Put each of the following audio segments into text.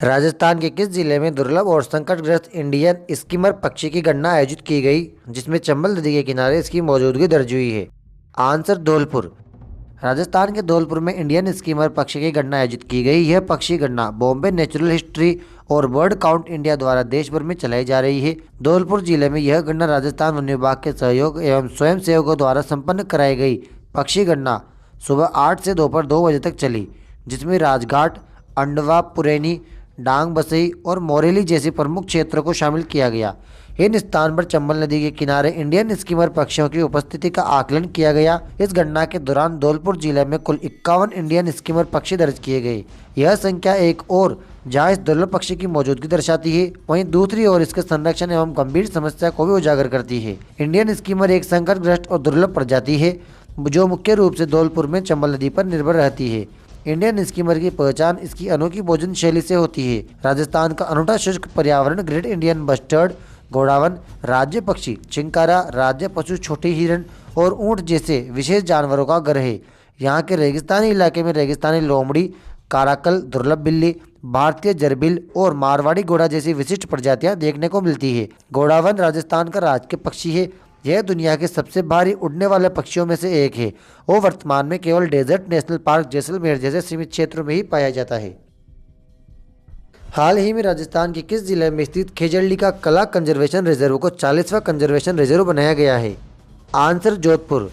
राजस्थान के किस जिले में दुर्लभ और संकटग्रस्त इंडियन स्कीमर पक्षी की गणना आयोजित की गई, जिसमें चंबल नदी के किनारे इसकी मौजूदगी दर्ज हुई है? आंसर धौलपुर। राजस्थान के धौलपुर में इंडियन स्कीमर पक्षी की गणना आयोजित की गई। यह पक्षी गणना बॉम्बे नेचुरल हिस्ट्री और बर्ड काउंट इंडिया द्वारा देश भर में चलाई जा रही है। धौलपुर जिले में यह गणना राजस्थान वन विभाग के सहयोग एवं स्वयं सेवकों द्वारा संपन्न कराई गई। पक्षी गणना सुबह 8 से दोपहर 2 बजे तक चली, जिसमें राजघाट, अंडवा, पुरैनी, डांग, बसई और मोरेली जैसे प्रमुख क्षेत्रों को शामिल किया गया। इन स्थान पर चंबल नदी के किनारे इंडियन स्कीमर पक्षियों की उपस्थिति का आकलन किया गया। इस गणना के दौरान धौलपुर जिले में कुल 51 इंडियन स्कीमर पक्षी दर्ज किए गए। यह संख्या एक और जहां इस दुर्लभ पक्षी की मौजूदगी दर्शाती है, वहीं दूसरी ओर इसके संरक्षण एवं गंभीर समस्या को भी उजागर करती है। इंडियन स्कीमर एक संकटग्रस्त और दुर्लभ प्रजाति है जो मुख्य रूप से धौलपुर में चंबल नदी पर निर्भर रहती है। इंडियन स्कीमर की पहचान इसकी अनोखी भोजन शैली से होती है। राजस्थान का अनूठा शुष्क पर्यावरण ग्रेट इंडियन बस्टर्ड, घोड़ावन, राज्य पक्षी चिंकारा, राज्य पशु छोटे हिरण और ऊंट जैसे विशेष जानवरों का घर है। यहाँ के रेगिस्तानी इलाके में रेगिस्तानी लोमड़ी, काराकल, दुर्लभ बिल्ली, भारतीय जरबिल और मारवाड़ी घोड़ा जैसी विशिष्ट प्रजातियां देखने को मिलती है। घोड़ावन राजस्थान का राजकीय पक्षी है। यह दुनिया के सबसे भारी उड़ने वाले पक्षियों में से एक है। वो वर्तमान में केवल डेजर्ट नेशनल पार्क जैसलमेर जैसे सीमित क्षेत्रों में ही पाया जाता है। हाल ही में राजस्थान के किस जिले में स्थित खेजड़ली का कला कंजर्वेशन रिजर्व को 40वां कंजर्वेशन रिजर्व बनाया गया है? आंसर जोधपुर।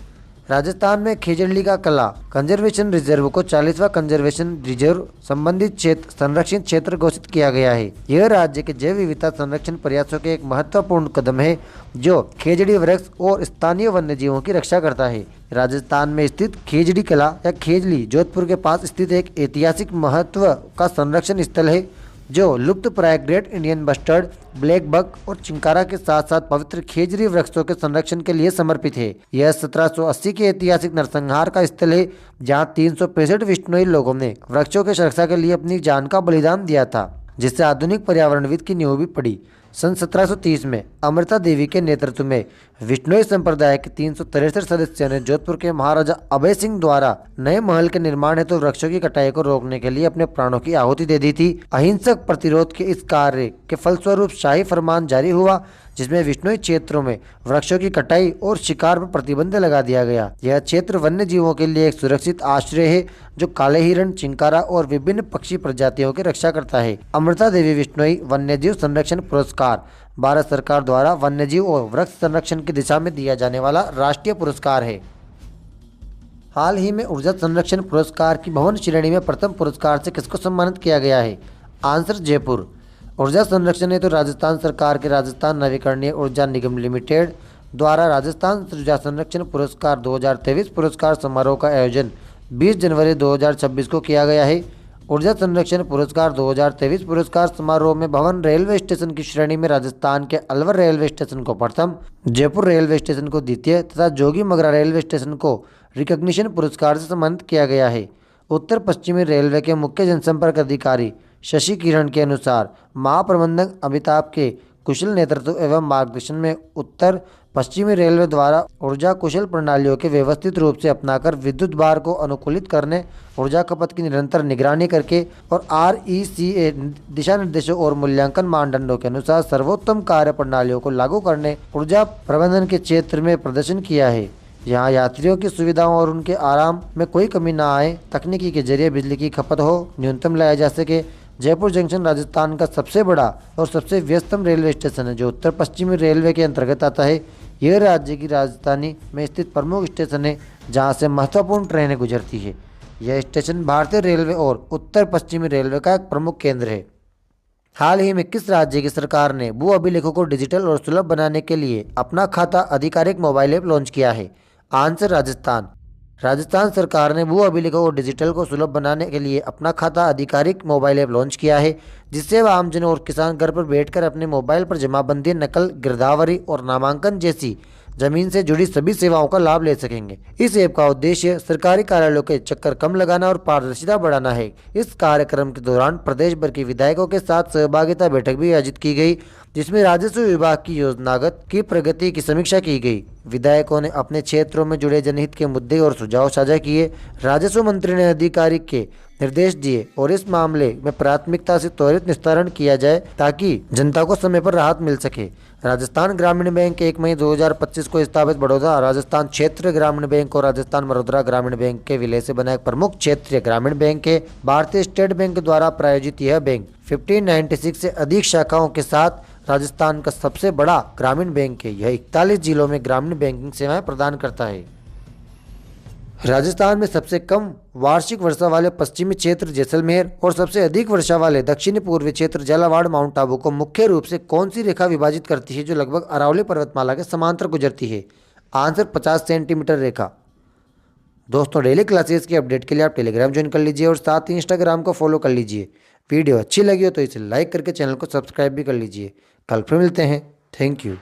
राजस्थान में खेजड़ली का कला कंजर्वेशन रिजर्व को 40वां कंजर्वेशन रिजर्व संबंधित क्षेत्र संरक्षित क्षेत्र घोषित किया गया है। यह राज्य के जैव विविधता संरक्षण प्रयासों के एक महत्वपूर्ण कदम है जो खेजड़ी वृक्ष और स्थानीय वन्य जीवों की रक्षा करता है। राजस्थान में स्थित खेजड़ी कला या खेजली जोधपुर के पास स्थित एक ऐतिहासिक महत्व का संरक्षण स्थल है जो लुप्त प्राय great Indian bustard, black buck और चिंकारा के साथ साथ पवित्र खेजड़ी वृक्षों के संरक्षण के लिए समर्पित है। यह 1780 के ऐतिहासिक नरसंहार का स्थल है जहां 365 विष्णुई लोगों ने वृक्षों की सुरक्षा के लिए अपनी जान का बलिदान दिया था, जिससे आधुनिक पर्यावरणविद की नींव भी पड़ी। सन 1730 में अमृता देवी के नेतृत्व में विष्णुई संप्रदाय के 363 सदस्यों ने जोधपुर के महाराजा अभय सिंह द्वारा नए महल के निर्माण हेतु वृक्षों की कटाई को रोकने के लिए अपने प्राणों की आहुति दे दी थी। अहिंसक प्रतिरोध के इस कार्य के फलस्वरूप शाही फरमान जारी हुआ जिसमें विष्णुई क्षेत्रों में वृक्षों की कटाई और शिकार पर प्रतिबंध लगा दिया गया। यह क्षेत्र वन्य जीवों के लिए एक सुरक्षित आश्रय है जो काले हिरण, चिंकारा और विभिन्न पक्षी प्रजातियों की रक्षा करता है। अमृता देवी विष्णुई वन्यजीव संरक्षण पुरस्कार भारत सरकार द्वारा वन्यजीव और वृक्ष संरक्षण की दिशा में दिया जाने वाला राष्ट्रीय पुरस्कार है। हाल ही में ऊर्जा संरक्षण पुरस्कार की भवन श्रेणी में प्रथम पुरस्कार से किसको सम्मानित किया गया है? आंसर जयपुर। ऊर्जा संरक्षण हेतु राजस्थान सरकार के राजस्थान नवीकरणीय ऊर्जा निगम लिमिटेड द्वारा राजस्थान ऊर्जा संरक्षण पुरस्कार 2023 पुरस्कार समारोह का आयोजन 20 जनवरी 2026 को किया गया है। ऊर्जा संरक्षण पुरस्कार 2023 पुरस्कार समारोह में भवन रेलवे स्टेशन की श्रेणी में राजस्थान के अलवर रेलवे स्टेशन को प्रथम, जयपुर रेलवे स्टेशन को द्वितीय तथा जोगी मगरा रेलवे स्टेशन को रिकॉग्निशन पुरस्कार से सम्मानित किया गया है। उत्तर पश्चिमी रेलवे के मुख्य जनसंपर्क अधिकारी शशि किरण के अनुसार महाप्रबंधक अमिताभ के कुशल नेतृत्व एवं मार्गदर्शन में उत्तर पश्चिमी रेलवे द्वारा ऊर्जा कुशल प्रणालियों के व्यवस्थित रूप से अपनाकर विद्युत भार को अनुकूलित करने, ऊर्जा खपत की निरंतर निगरानी करके और RECA दिशा निर्देशों और मूल्यांकन मानदंडों के अनुसार सर्वोत्तम कार्य प्रणालियों को लागू करने ऊर्जा प्रबंधन के क्षेत्र में प्रदर्शन किया है। यहाँ यात्रियों की सुविधाओं और उनके आराम में कोई कमी न आए, तकनीकी के जरिए बिजली की खपत हो न्यूनतम लाया जा सके। जयपुर जंक्शन राजस्थान का सबसे बड़ा और सबसे व्यस्तम रेलवे स्टेशन है जो उत्तर पश्चिमी रेलवे के अंतर्गत आता है। यह राज्य की राजधानी में स्थित प्रमुख स्टेशन है जहां से महत्वपूर्ण ट्रेनें गुजरती है। यह स्टेशन भारतीय रेलवे और उत्तर पश्चिमी रेलवे का एक प्रमुख केंद्र है। हाल ही में किस राज्य की सरकार ने भू अभिलेखों को डिजिटल और सुलभ बनाने के लिए अपना खाता आधिकारिक मोबाइल ऐप लॉन्च किया है? आंसर राजस्थान। राजस्थान सरकार ने भू अभिलेखों और डिजिटल को सुलभ बनाने के लिए अपना खाता आधिकारिक मोबाइल ऐप लॉन्च किया है जिससे वह आमजन और किसान घर पर बैठकर अपने मोबाइल पर जमाबंदी, नकल, गिरदावरी और नामांकन जैसी जमीन से जुड़ी सभी सेवाओं का लाभ ले सकेंगे। इस ऐप का उद्देश्य सरकारी कार्यालयों के चक्कर कम लगाना और पारदर्शिता बढ़ाना है। इस कार्यक्रम के दौरान प्रदेश भर के विधायकों के साथ सहभागिता बैठक भी आयोजित की गई जिसमें राजस्व विभाग की योजनागत की प्रगति की समीक्षा की गई। विधायकों ने अपने क्षेत्रों में जुड़े जनहित के मुद्दे और सुझाव साझा किए। राजस्व मंत्री ने अधिकारी के निर्देश दिए और इस मामले में प्राथमिकता से त्वरित निस्तारण किया जाए ताकि जनता को समय पर राहत मिल सके। राजस्थान ग्रामीण बैंक 1 मई 2025 को स्थापित बड़ौदा राजस्थान क्षेत्रीय ग्रामीण बैंक और राजस्थान मरोदा ग्रामीण बैंक के विलय से बना एक प्रमुख क्षेत्रीय ग्रामीण बैंक है। भारतीय स्टेट बैंक द्वारा प्रायोजित यह बैंक 1596 से अधिक शाखाओं के साथ राजस्थान का सबसे बड़ा ग्रामीण बैंक है। यह 41 जिलों में ग्रामीण बैंकिंग सेवाएं प्रदान करता है। राजस्थान में सबसे कम वार्षिक वर्षा वाले पश्चिमी क्षेत्र जैसलमेर और सबसे अधिक वर्षा वाले दक्षिणी पूर्वी क्षेत्र झालावाड़ माउंट आबू को मुख्य रूप से कौन सी रेखा विभाजित करती है जो लगभग अरावली पर्वतमाला के समांतर गुजरती है? आंसर 50 सेंटीमीटर रेखा। दोस्तों, डेली क्लासेस की अपडेट के लिए आप टेलीग्राम ज्वाइन कर लीजिए और साथ ही इंस्टाग्राम को फॉलो कर लीजिए। वीडियो अच्छी लगी हो तो इसे लाइक करके चैनल को सब्सक्राइब भी कर लीजिए। कल फिर मिलते हैं। Thank you.